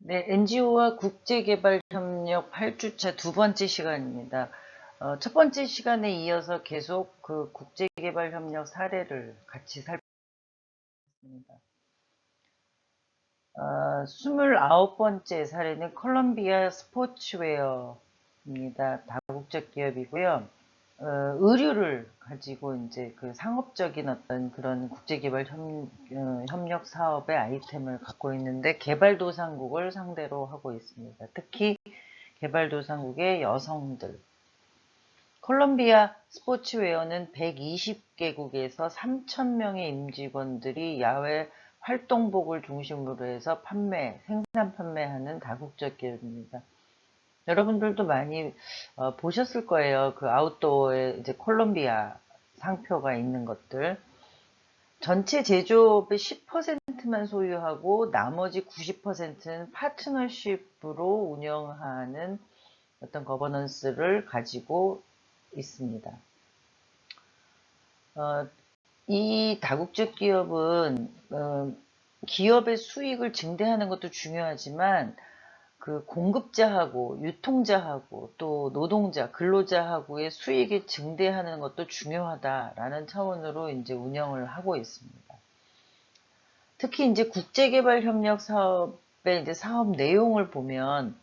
네, NGO와 국제개발협력 8주차 두 번째 시간입니다. 첫 번째 시간에 이어서 계속 그 국제개발협력 사례를 같이 살펴보겠습니다. 29번째 사례는 콜롬비아 스포츠웨어입니다. 다국적 기업이고요. 의류를 가지고 이제 그 상업적인 어떤 그런 국제개발 협력 사업의 아이템을 갖고 있는데 개발도상국을 상대로 하고 있습니다. 특히 개발도상국의 여성들. 콜롬비아 스포츠웨어는 120개국에서 3,000명의 임직원들이 야외 활동복을 중심으로 해서 생산 판매하는 다국적 기업입니다. 여러분들도 많이 보셨을 거예요. 그 아웃도어에 이제 콜롬비아 상표가 있는 것들. 전체 제조업의 10%만 소유하고 나머지 90%는 파트너십으로 운영하는 어떤 거버넌스를 가지고 있습니다. 이 다국적 기업은 기업의 수익을 증대하는 것도 중요하지만 그 공급자하고 유통자하고 또 노동자, 근로자하고의 수익이 증대하는 것도 중요하다라는 차원으로 이제 운영을 하고 있습니다. 특히 이제 국제개발협력 사업의 이제 사업 내용을 보면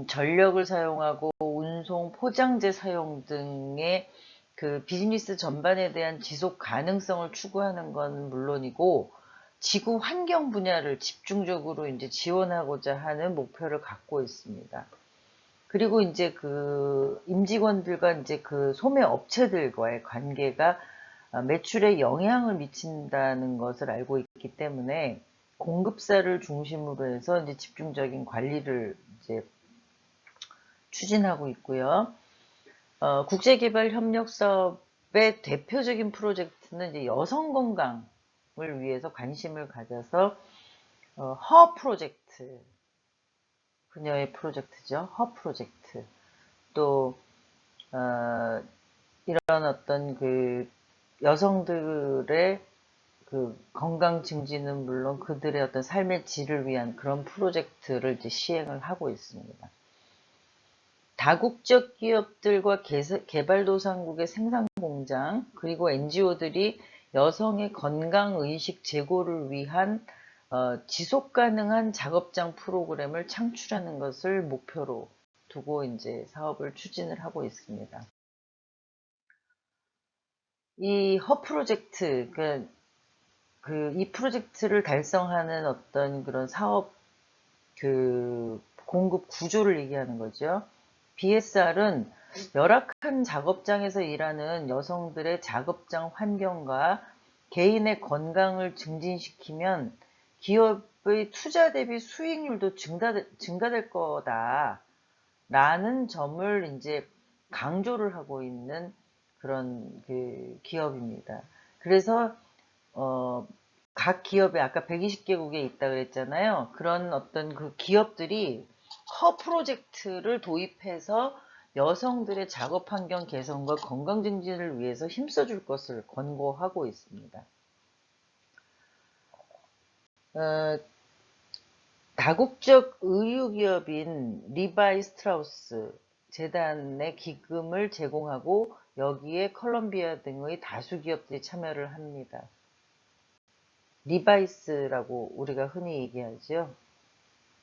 전력을 사용하고 운송, 포장재 사용 등의 그 비즈니스 전반에 대한 지속 가능성을 추구하는 건 물론이고 지구 환경 분야를 집중적으로 이제 지원하고자 하는 목표를 갖고 있습니다. 그리고 이제 그 임직원들과 이제 그 소매 업체들과의 관계가 매출에 영향을 미친다는 것을 알고 있기 때문에 공급사를 중심으로 해서 이제 집중적인 관리를 이제 추진하고 있고요. 국제개발협력사업의 대표적인 프로젝트는 이제 여성 건강을 위해서 관심을 가져서 허 프로젝트, 그녀의 프로젝트죠. 허 프로젝트. 또 이런 어떤 그 여성들의 그 건강 증진은 물론 그들의 어떤 삶의 질을 위한 그런 프로젝트를 이제 시행을 하고 있습니다. 다국적 기업들과 개발도상국의 생산공장 그리고 NGO들이 여성의 건강의식 제고를 위한 지속가능한 작업장 프로그램을 창출하는 것을 목표로 두고 이제 사업을 추진을 하고 있습니다. 이 허 프로젝트, 이 프로젝트를 달성하는 어떤 그런 사업 그 공급 구조를 얘기하는 거죠. BSR은 열악한 작업장에서 일하는 여성들의 작업장 환경과 개인의 건강을 증진시키면 기업의 투자 대비 수익률도 증가될 거다. 라는 점을 이제 강조를 하고 있는 그런 그 기업입니다. 그래서 각 기업에 아까 120개국에 있다 그랬잖아요. 그런 어떤 그 기업들이 허 프로젝트를 도입해서 여성들의 작업 환경 개선과 건강 증진을 위해서 힘써줄 것을 권고하고 있습니다. 다국적 의유기업인 리바이 스트라우스 재단의 기금을 제공하고 여기에 콜롬비아 등의 다수 기업들이 참여를 합니다. 리바이스라고 우리가 흔히 얘기하죠.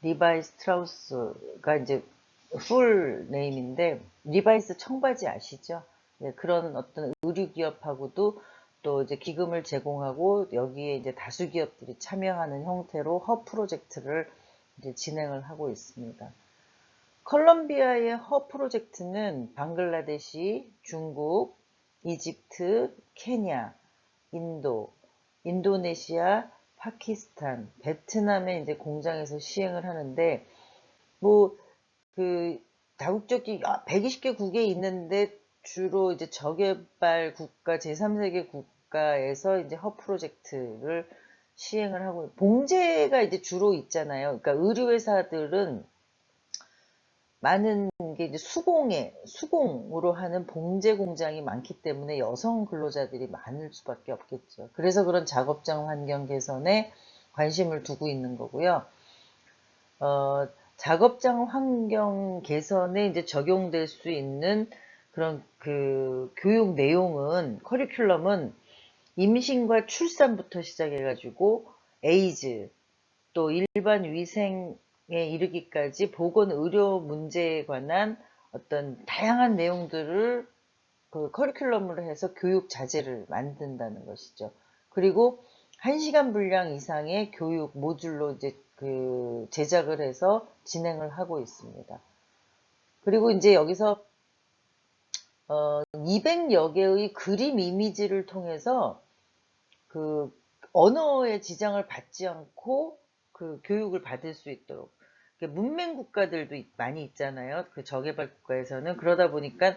리바이 스트라우스가 이제 풀 네임인데 리바이스 청바지 아시죠? 네, 그런 어떤 의류 기업하고도 또 이제 기금을 제공하고 여기에 이제 다수 기업들이 참여하는 형태로 허 프로젝트를 이제 진행을 하고 있습니다. 콜롬비아의 허 프로젝트는 방글라데시, 중국, 이집트, 케냐, 인도, 인도네시아, 파키스탄, 베트남의 이제 공장에서 시행을 하는데, 뭐, 그, 다국적이 120개국에 있는데, 주로 이제 저개발 국가, 제3세계 국가에서 이제 허 프로젝트를 시행을 하고, 봉제가 이제 주로 있잖아요. 그러니까 의류회사들은 많은 게 이제 수공으로 하는 봉제 공장이 많기 때문에 여성 근로자들이 많을 수밖에 없겠죠. 그래서 그런 작업장 환경 개선에 관심을 두고 있는 거고요. 작업장 환경 개선에 이제 적용될 수 있는 그런 그 교육 내용은, 커리큘럼은 임신과 출산부터 시작해가지고 에이즈, 또 일반 위생에 이르기까지 보건 의료 문제에 관한 어떤 다양한 내용들을 그 커리큘럼으로 해서 교육 자재를 만든다는 것이죠. 그리고 1시간 분량 이상의 교육 모듈로 이제 그 제작을 해서 진행을 하고 있습니다. 그리고 이제 여기서 200여 개의 그림 이미지를 통해서 그 언어의 지장을 받지 않고 그 교육을 받을 수 있도록, 문맹 국가들도 많이 있잖아요. 그 저개발 국가에서는. 그러다 보니까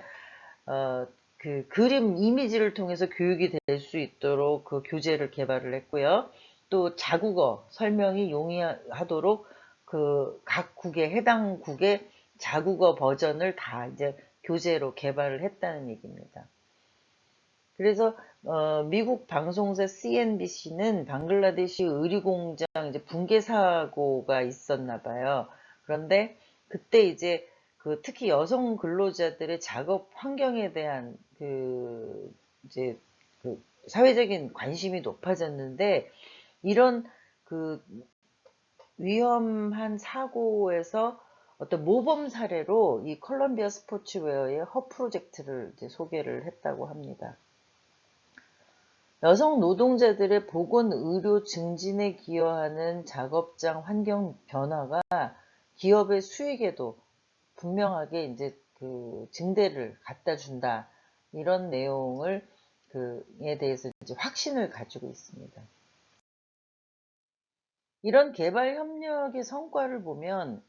그 그림 이미지를 통해서 교육이 될 수 있도록 그 교재를 개발을 했고요. 또 자국어 설명이 용이하도록 그 각 국의 해당 국의 자국어 버전을 다 이제 교재로 개발을 했다는 얘기입니다. 그래서 미국 방송사 CNBC는 방글라데시 의류공장 이제 붕괴 사고가 있었나 봐요. 그런데 그때 이제 그 특히 여성 근로자들의 작업 환경에 대한 그 이제 그 사회적인 관심이 높아졌는데, 이런 그 위험한 사고에서 어떤 모범 사례로 이 컬럼비아 스포츠웨어의 허 프로젝트를 이제 소개를 했다고 합니다. 여성 노동자들의 보건 의료 증진에 기여하는 작업장 환경 변화가 기업의 수익에도 분명하게 이제 그 증대를 갖다 준다. 이런 내용을 그에 대해서 이제 확신을 가지고 있습니다. 이런 개발 협력의 성과를 보면,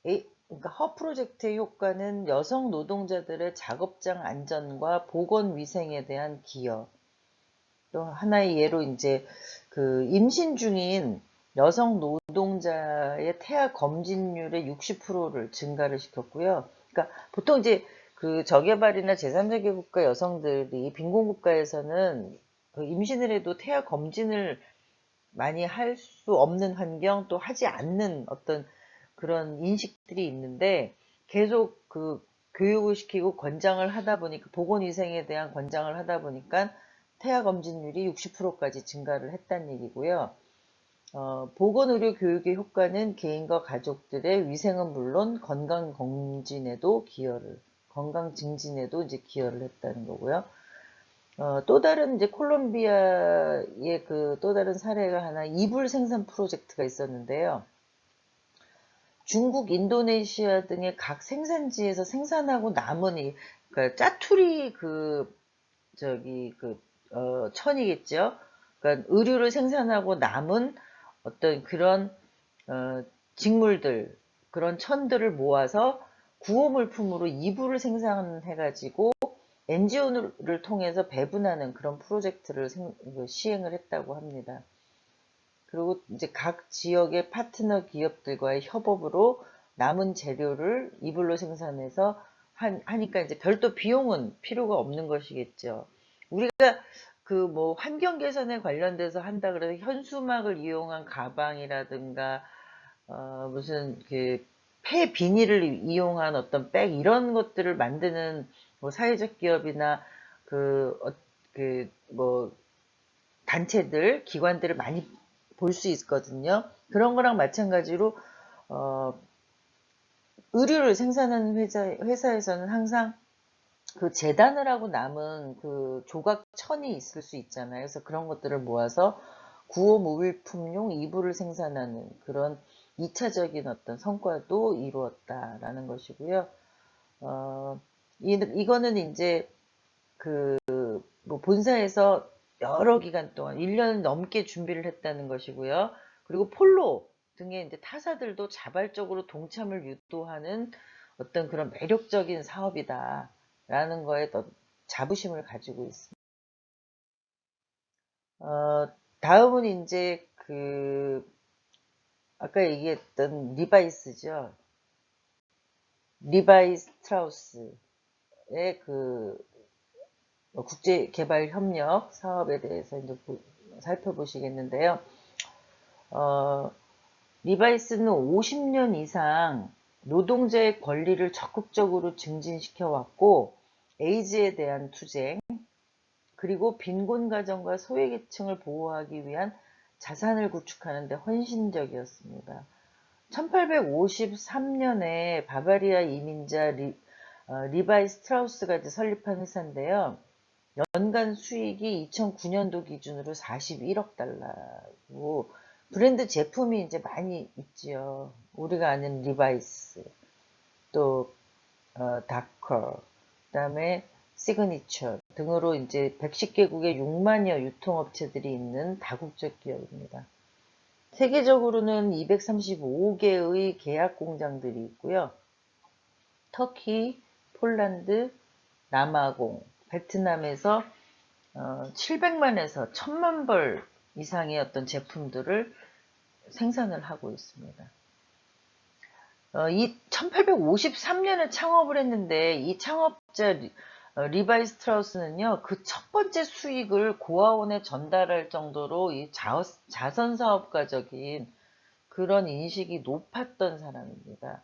그러니까 허 프로젝트의 효과는 여성 노동자들의 작업장 안전과 보건 위생에 대한 기여, 또 하나의 예로 이제 그 임신 중인 여성 노동자의 태아 검진율의 60%를 증가를 시켰고요. 그러니까 보통 이제 그 저개발이나 제3세계 국가 여성들이 빈곤국가에서는 그 임신을 해도 태아 검진을 많이 할 수 없는 환경, 또 하지 않는 어떤 그런 인식들이 있는데, 계속 그 교육을 시키고 권장을 하다 보니까, 보건위생에 대한 권장을 하다 보니까 태아 검진율이 60%까지 증가를 했다는 얘기고요. 보건의료 교육의 효과는 개인과 가족들의 위생은 물론 건강 증진에도 이제 기여를 했다는 거고요. 또 다른 이제 콜롬비아의 그 또 다른 사례가 하나, 이불 생산 프로젝트가 있었는데요. 중국, 인도네시아 등의 각 생산지에서 생산하고 남은 그러니까 짜투리 천이겠죠. 그러니까 의류를 생산하고 남은 어떤 그런 직물들, 그런 천들을 모아서 구호물품으로 이불을 생산해가지고 NGO를 통해서 배분하는 그런 프로젝트를 시행을 했다고 합니다. 그리고 이제 각 지역의 파트너 기업들과의 협업으로 남은 재료를 이불로 생산해서 하니까 이제 별도 비용은 필요가 없는 것이겠죠. 우리가 그 뭐 환경 개선에 관련돼서 한다 그래서 현수막을 이용한 가방이라든가 무슨 그 폐 비닐을 이용한 어떤 백, 이런 것들을 만드는 뭐 사회적 기업이나 뭐 단체들, 기관들을 많이 볼 수 있거든요. 그런 거랑 마찬가지로 의류를 생산하는 회사에서는 항상 그 재단을 하고 남은 그 조각 천이 있을 수 있잖아요. 그래서 그런 것들을 모아서 구호 모빌품용 이불을 생산하는 그런 2차적인 어떤 성과도 이루었다라는 것이고요. 이거는 이제 뭐 본사에서 여러 기간 동안 1년 넘게 준비를 했다는 것이고요. 그리고 폴로 등의 이제 타사들도 자발적으로 동참을 유도하는 어떤 그런 매력적인 사업이다라는 거에 더 자부심을 가지고 있습니다. 다음은 이제 아까 얘기했던 리바이스죠. 리바이 스트라우스의 국제개발협력 사업에 대해서 이제 살펴보시겠는데요. 리바이스는 50년 이상 노동자의 권리를 적극적으로 증진시켜 왔고, 에이즈에 대한 투쟁, 그리고 빈곤 가정과 소외계층을 보호하기 위한 자산을 구축하는 데 헌신적이었습니다. 1853년에 바바리아 이민자 리바이 스트라우스가 이제 설립한 회사인데요. 연간 수익이 2009년도 기준으로 41억 달러고, 브랜드 제품이 이제 많이 있지요. 우리가 아는 리바이스, 또 다커, 그다음에 시그니처 등으로 이제 110개국에 6만여 유통업체들이 있는 다국적 기업입니다. 세계적으로는 235개의 계약 공장들이 있고요. 터키, 폴란드, 남아공, 베트남에서 700만에서 1000만 벌 이상의 어떤 제품들을 생산을 하고 있습니다. 이 1853년에 창업을 했는데, 이 창업자 리바이 스트라우스는요, 그 첫 번째 수익을 고아원에 전달할 정도로 이 자선 사업가적인 그런 인식이 높았던 사람입니다.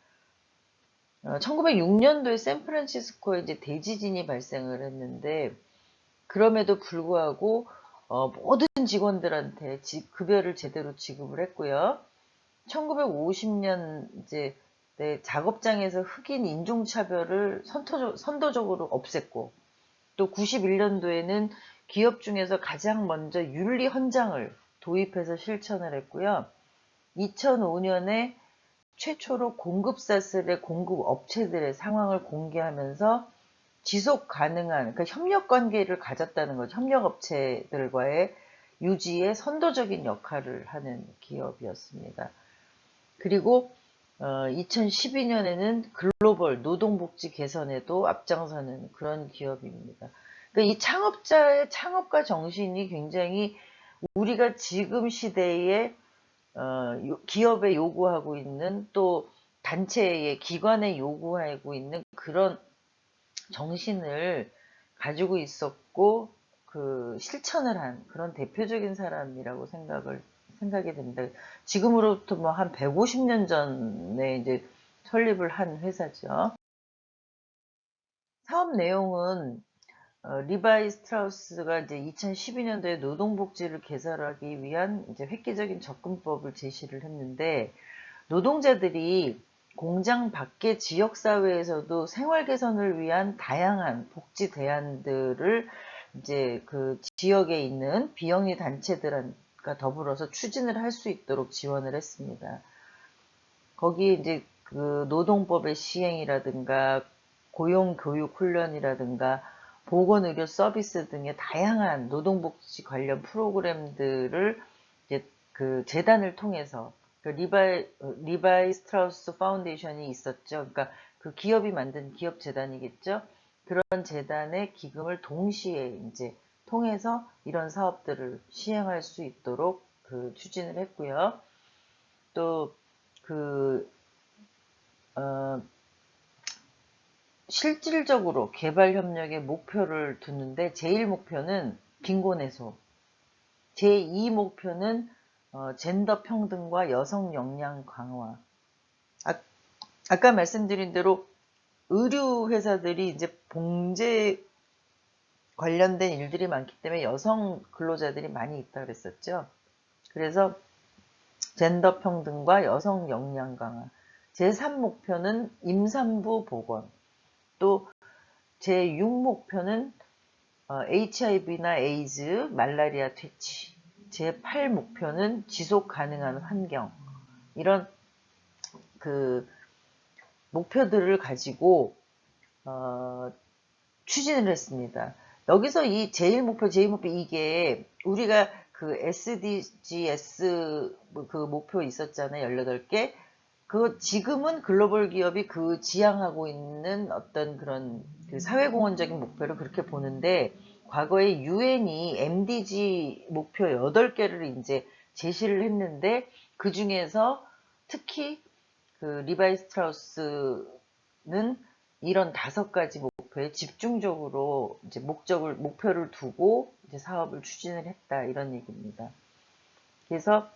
1906년도에 샌프란시스코에 이제 대지진이 발생을 했는데, 그럼에도 불구하고 모든 직원들한테 급여를 제대로 지급을 했고요. 1950년 이제 작업장에서 흑인 인종차별을 선도적으로 없앴고, 또 91년도에는 기업 중에서 가장 먼저 윤리 헌장을 도입해서 실천을 했고요. 2005년에 최초로 공급사슬의 공급 업체들의 상황을 공개하면서 지속 가능한, 그러니까 협력 관계를 가졌다는 거죠. 협력 업체들과의 유지에 선도적인 역할을 하는 기업이었습니다. 그리고 2012년에는 글로벌 노동복지 개선에도 앞장서는 그런 기업입니다. 그러니까 이 창업자의 창업가 정신이 굉장히 우리가 지금 시대에 기업에 요구하고 있는, 또 단체의 기관에 요구하고 있는 그런 정신을 가지고 있었고, 그 실천을 한 그런 대표적인 사람이라고 생각이 됩니다. 지금으로부터 뭐 한 150년 전에 이제 설립을 한 회사죠. 사업 내용은 리바이 스트라우스가 이제 2012년도에 노동복지를 개선하기 위한 이제 획기적인 접근법을 제시를 했는데, 노동자들이 공장 밖의 지역사회에서도 생활 개선을 위한 다양한 복지 대안들을 이제 그 지역에 있는 비영리 단체들과 더불어서 추진을 할 수 있도록 지원을 했습니다. 거기에 이제 그 노동법의 시행이라든가 고용교육 훈련이라든가 보건의료 서비스 등의 다양한 노동복지 관련 프로그램들을 이제 그 재단을 통해서, 그 리바이 스트라우스 파운데이션이 있었죠. 그러니까 그 기업이 만든 기업 재단이겠죠. 그런 재단의 기금을 동시에 이제 통해서 이런 사업들을 시행할 수 있도록 그 추진을 했고요. 또 그 실질적으로 개발 협력의 목표를 두는데, 제1목표는 빈곤 해소, 제2목표는 젠더 평등과 여성 역량 강화. 아까 말씀드린 대로 의류 회사들이 이제 봉제 관련된 일들이 많기 때문에 여성 근로자들이 많이 있다 그랬었죠. 그래서 젠더 평등과 여성 역량 강화. 제3목표는 임산부 보건. 또 제6목표는 HIV나 에이즈, 말라리아 퇴치. 제8목표는 지속 가능한 환경. 이런 그 목표들을 가지고 추진을 했습니다. 여기서 이 제1목표, 제2목표, 이게 우리가 그 SDGs 그 목표 있었잖아요. 18개. 그 지금은 글로벌 기업이 그 지향하고 있는 어떤 그런 그 사회공헌적인 목표를 그렇게 보는데, 과거에 유엔이 MDG 목표 8개를 이제 제시를 했는데, 그 중에서 특히 그 리바이 스트라우스는 이런 5가지 목표에 집중적으로 이제 목표를 두고 이제 사업을 추진을 했다, 이런 얘기입니다. 그래서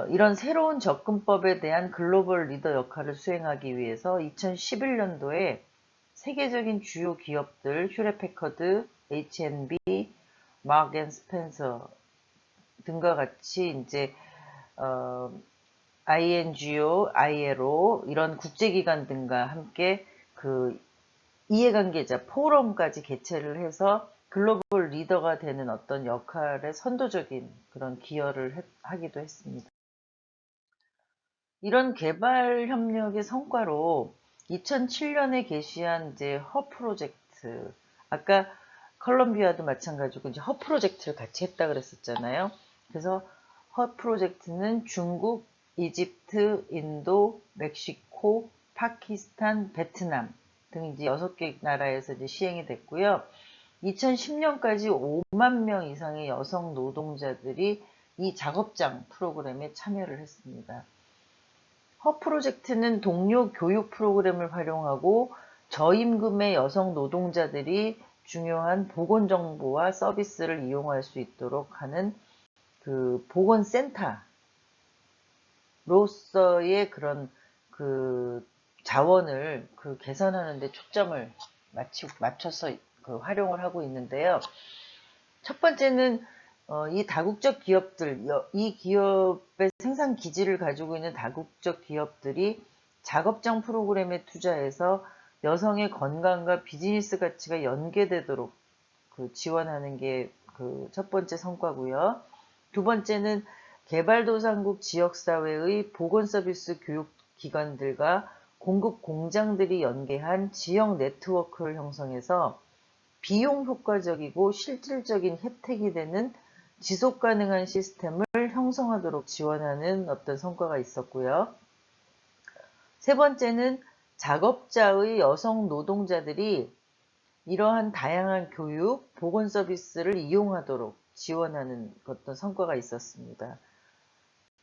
이런 새로운 접근법에 대한 글로벌 리더 역할을 수행하기 위해서 2011년도에 세계적인 주요 기업들 휴레패커드, H&B, 마크 앤 스펜서 등과 같이 이제 INGO, ILO 이런 국제기관 등과 함께 그 이해관계자 포럼까지 개최를 해서 글로벌 리더가 되는 어떤 역할에 선도적인 그런 기여를 하기도 했습니다. 이런 개발 협력의 성과로 2007년에 개시한 이제 허 프로젝트, 아까 컬럼비아도 마찬가지고 이제 허 프로젝트를 같이 했다 그랬었잖아요. 그래서 허 프로젝트는 중국, 이집트, 인도, 멕시코, 파키스탄, 베트남 등 이제 6개 나라에서 이제 시행이 됐고요. 2010년까지 5만 명 이상의 여성 노동자들이 이 작업장 프로그램에 참여를 했습니다. 허 프로젝트는 동료 교육 프로그램을 활용하고 저임금의 여성 노동자들이 중요한 보건 정보와 서비스를 이용할 수 있도록 하는 그 보건센터로서의 그런 그 자원을 그 개선하는 데 초점을 맞춰서 그 활용을 하고 있는데요. 첫 번째는 이 다국적 기업들, 이 기업의 생산 기지를 가지고 있는 다국적 기업들이 작업장 프로그램에 투자해서 여성의 건강과 비즈니스 가치가 연계되도록 그 지원하는 게 그 첫 번째 성과고요. 두 번째는 개발도상국 지역사회의 보건서비스 교육기관들과 공급 공장들이 연계한 지역 네트워크를 형성해서 비용 효과적이고 실질적인 혜택이 되는 지속 가능한 시스템을 형성하도록 지원하는 어떤 성과가 있었고요. 세 번째는 작업자의 여성 노동자들이 이러한 다양한 교육, 보건 서비스를 이용하도록 지원하는 어떤 성과가 있었습니다.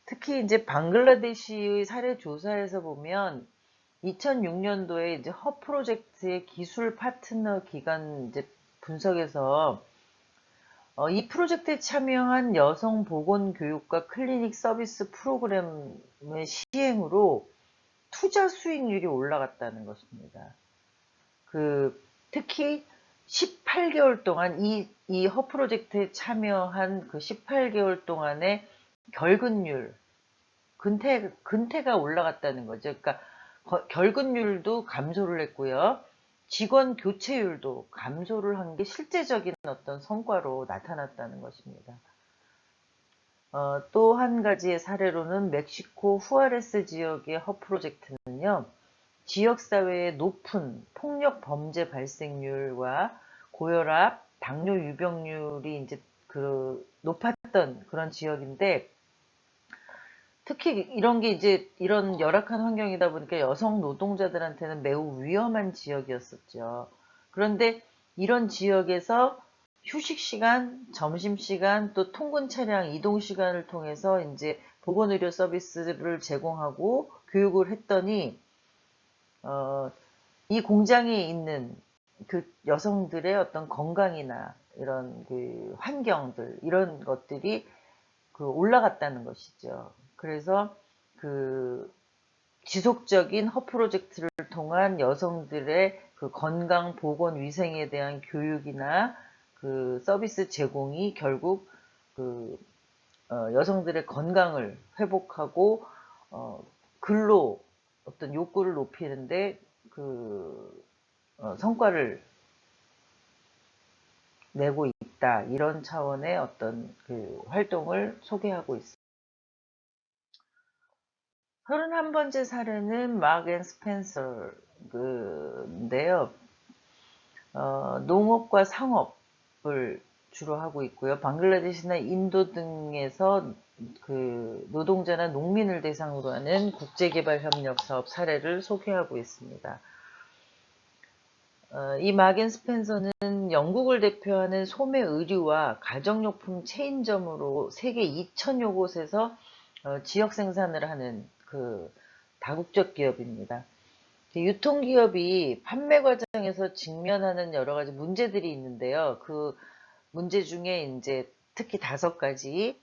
특히 이제 방글라데시의 사례 조사에서 보면 2006년도에 이제 허 프로젝트의 기술 파트너 기관 이제 분석에서 이 프로젝트에 참여한 여성 보건 교육과 클리닉 서비스 프로그램의 시행으로 투자 수익률이 올라갔다는 것입니다. 특히 18개월 동안 이 허 프로젝트에 참여한 그 18개월 동안의 결근율, 근태가 올라갔다는 거죠. 그러니까 결근율도 감소를 했고요. 직원 교체율도 감소를 한 게 실제적인 어떤 성과로 나타났다는 것입니다. 또 한 가지의 사례로는 멕시코 후아레스 지역의 허 프로젝트는요. 지역사회의 높은 폭력 범죄 발생률과 고혈압, 당뇨 유병률이 이제 그 높았던 그런 지역인데 특히 이런 게 이제 이런 열악한 환경이다 보니까 여성 노동자들한테는 매우 위험한 지역이었었죠. 그런데 이런 지역에서 휴식 시간, 점심 시간, 또 통근 차량 이동 시간을 통해서 이제 보건의료 서비스를 제공하고 교육을 했더니 이 공장에 있는 그 여성들의 어떤 건강이나 이런 그 환경들 이런 것들이 그 올라갔다는 것이죠. 그래서 그 지속적인 허 프로젝트를 통한 여성들의 그 건강, 보건, 위생에 대한 교육이나 그 서비스 제공이 결국 그 여성들의 건강을 회복하고 근로 어떤 욕구를 높이는데 그 성과를 내고 있다. 이런 차원의 어떤 그 활동을 소개하고 있습니다. 31번째 사례는 마크 앤 스펜서인데요. 농업과 상업을 주로 하고 있고요. 방글라데시나 인도 등에서 그 노동자나 농민을 대상으로 하는 국제개발협력 사업 사례를 소개하고 있습니다. 이 마크 앤 스펜서는 영국을 대표하는 소매 의류와 가정용품 체인점으로 세계 2천여 곳에서 지역 생산을 하는 그 다국적 기업입니다. 유통기업이 판매 과정에서 직면하는 여러 가지 문제들이 있는데요. 그 문제 중에 이제 특히 5가지.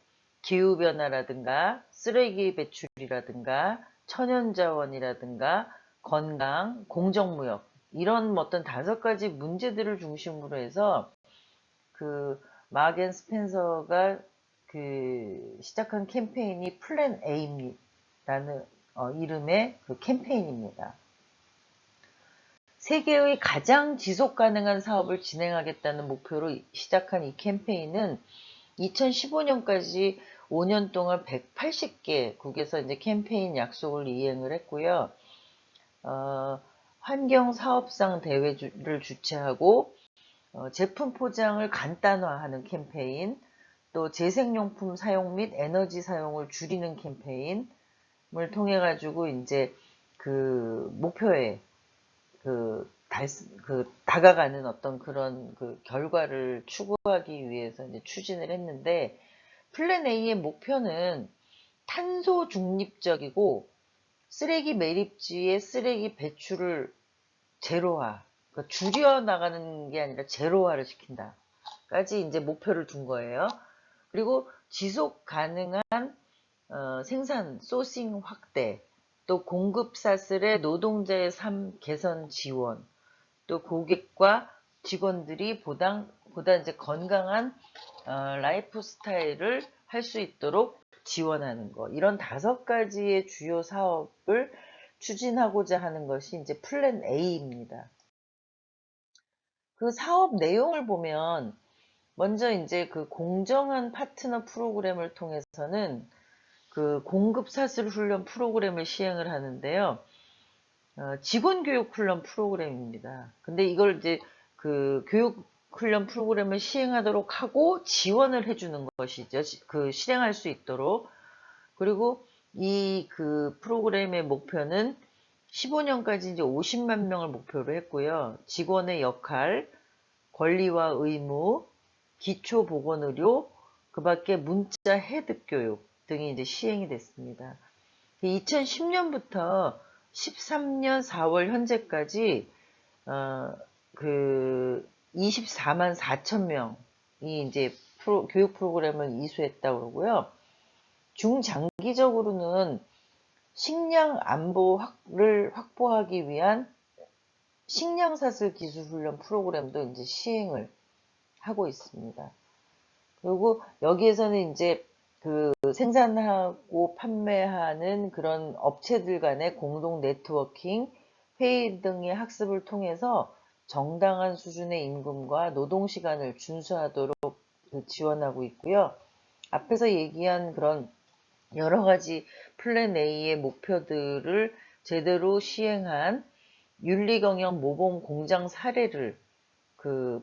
기후변화라든가 쓰레기 배출이라든가 천연자원이라든가 건강, 공정무역 이런 어떤 5가지 문제들을 중심으로 해서 그 마겐 스펜서가 시작한 캠페인이 플랜 A라는 이름의 그 캠페인입니다. 세계의 가장 지속 가능한 사업을 진행하겠다는 목표로 시작한 이 캠페인은 2015년까지 5년 동안 180개국에서 이제 캠페인 약속을 이행을 했고요. 환경 사업상 대회를 주최하고 제품 포장을 간단화하는 캠페인, 또 재생용품 사용 및 에너지 사용을 줄이는 캠페인을 통해 가지고 이제 그 목표에 다가가는 어떤 그런 결과를 추구하기 위해서 이제 추진을 했는데, 플랜 A의 목표는 탄소 중립적이고 쓰레기 매립지의 쓰레기 배출을 제로화, 그러니까 줄여나가는 게 아니라 제로화를 시킨다까지 이제 목표를 둔 거예요. 그리고 지속 가능한 생산, 소싱 확대, 또 공급 사슬의 노동자의 삶 개선 지원, 또 고객과 직원들이 보다 이제 건강한 라이프 스타일을 할 수 있도록 지원하는 것. 이런 5가지의 주요 사업을 추진하고자 하는 것이 이제 플랜 A입니다. 그 사업 내용을 보면 먼저 이제 그 공정한 파트너 프로그램을 통해서는 그 공급 사슬 훈련 프로그램을 시행을 하는데요. 직원 교육 훈련 프로그램입니다. 근데 이걸 이제 그 교육 훈련 프로그램을 시행하도록 하고 지원을 해주는 것이죠. 실행할 수 있도록. 그리고 이 그 프로그램의 목표는 15년까지 이제 50만 명을 목표로 했고요. 직원의 역할, 권리와 의무, 기초 보건의료, 그 밖에 문자 해득 교육 등이 이제 시행이 됐습니다. 2010년부터 13년 4월 현재까지 24만 4천 명이 이제 교육 프로그램을 이수했다고 그러고요. 중장기적으로는 식량 안보를 확보하기 위한 식량사슬 기술훈련 프로그램도 이제 시행을 하고 있습니다. 그리고 여기에서는 이제 그 생산하고 판매하는 그런 업체들 간의 공동 네트워킹, 회의 등의 학습을 통해서 정당한 수준의 임금과 노동시간을 준수하도록 지원하고 있고요. 앞에서 얘기한 그런 여러 가지 플랜 A의 목표들을 제대로 시행한 윤리경영 모범 공장 사례를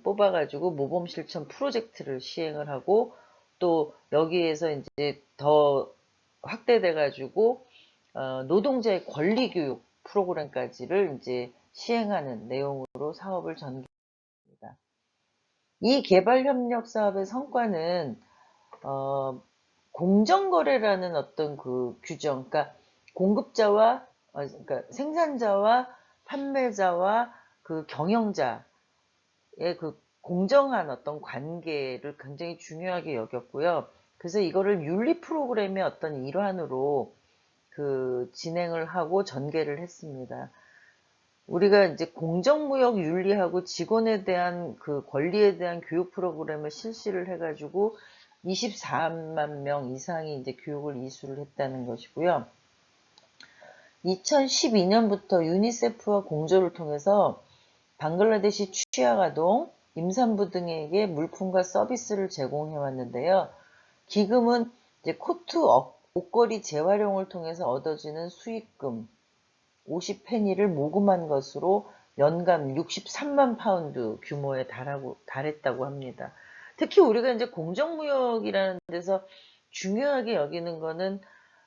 뽑아가지고 모범 실천 프로젝트를 시행을 하고, 또 여기에서 이제 더 확대돼가지고 노동자의 권리 교육 프로그램까지를 이제 시행하는 내용으로 사업을 전개합니다. 이 개발협력 사업의 성과는 공정거래라는 어떤 그 규정, 그러니까 공급자와 그러니까 생산자와 판매자와 그 경영자의 그 공정한 어떤 관계를 굉장히 중요하게 여겼고요. 그래서 이거를 윤리 프로그램의 어떤 일환으로 진행을 하고 전개를 했습니다. 우리가 이제 공정무역 윤리하고 직원에 대한 그 권리에 대한 교육 프로그램을 실시를 해가지고 24만 명 이상이 이제 교육을 이수를 했다는 것이고요. 2012년부터 유니세프와 공조를 통해서 방글라데시 취약아동, 임산부 등에게 물품과 서비스를 제공해 왔는데요. 기금은 이제 코트 옷걸이 재활용을 통해서 얻어지는 수익금 50페니를 모금한 것으로 연간 63만 파운드 규모에 달했다고 합니다. 특히 우리가 이제 공정무역이라는 데서 중요하게 여기는 거는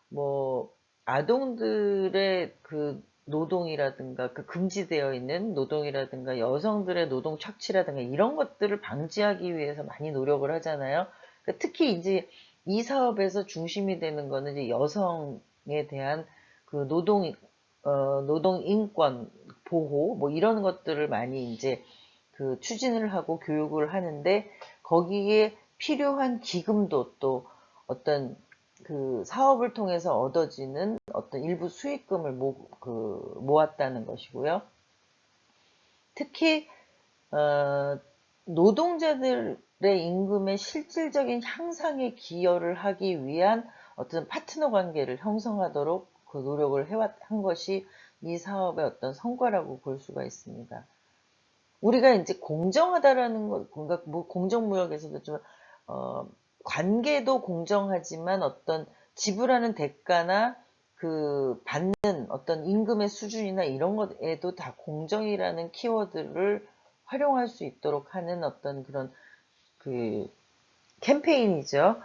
뭐 아동들의 그 노동이라든가 금지되어 있는 노동이라든가 여성들의 노동 착취라든가 이런 것들을 방지하기 위해서 많이 노력을 하잖아요. 그러니까 특히 이제 이 사업에서 중심이 되는 거는 이제 여성에 대한 그 노동 인권 보호 뭐 이런 것들을 많이 이제 추진을 하고 교육을 하는데, 거기에 필요한 기금도 또 어떤 그 사업을 통해서 얻어지는 어떤 일부 수익금을 모았다는 것이고요. 특히 노동자들의 임금의 실질적인 향상에 기여를 하기 위한 어떤 파트너 관계를 형성하도록 그 노력을 한 것이 이 사업의 어떤 성과라고 볼 수가 있습니다. 우리가 이제 공정하다라는 것, 뭔가 뭐 공정무역에서도 좀 관계도 공정하지만 어떤 지불하는 대가나 그 받는 어떤 임금의 수준이나 이런 것에도 다 공정이라는 키워드를 활용할 수 있도록 하는 어떤 그런 그 캠페인이죠.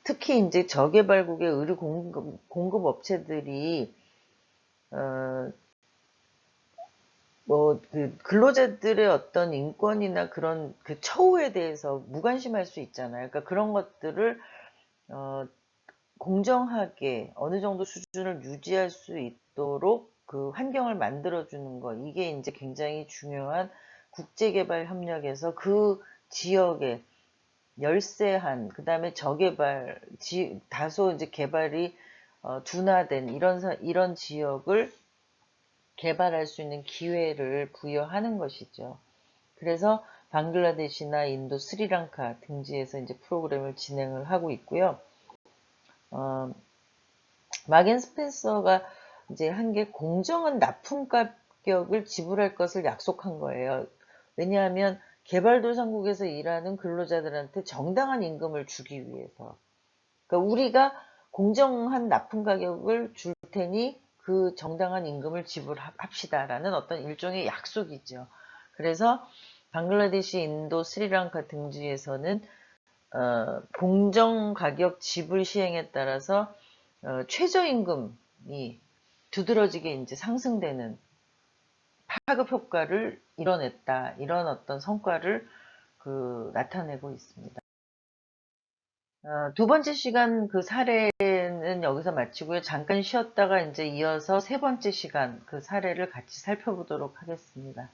특히 이제 저개발국의 의류 공급 업체들이 그 근로자들의 어떤 인권이나 그런 그 처우에 대해서 무관심할 수 있잖아요. 그러니까 그런 것들을 공정하게 어느 정도 수준을 유지할 수 있도록 그 환경을 만들어주는 것, 이게 이제 굉장히 중요한 국제개발 협력에서 그 지역에 열세한, 그 다음에 저개발, 다소 이제 개발이 둔화된 이런 지역을 개발할 수 있는 기회를 부여하는 것이죠. 그래서 방글라데시나 인도, 스리랑카 등지에서 이제 프로그램을 진행을 하고 있고요. 마겐 스펜서가 이제 한 게 공정한 납품 가격을 지불할 것을 약속한 거예요. 왜냐하면 개발도상국에서 일하는 근로자들한테 정당한 임금을 주기 위해서. 그러니까 우리가 공정한 납품 가격을 줄 테니 그 정당한 임금을 지불합시다라는 어떤 일종의 약속이죠. 그래서 방글라데시, 인도, 스리랑카 등지에서는 공정 가격 지불 시행에 따라서 최저임금이 두드러지게 이제 상승되는 파급 효과를 이뤄냈다. 이런 어떤 성과를 나타내고 있습니다. 두 번째 시간 그 사례는 여기서 마치고요. 잠깐 쉬었다가 이제 이어서 세 번째 시간 그 사례를 같이 살펴보도록 하겠습니다.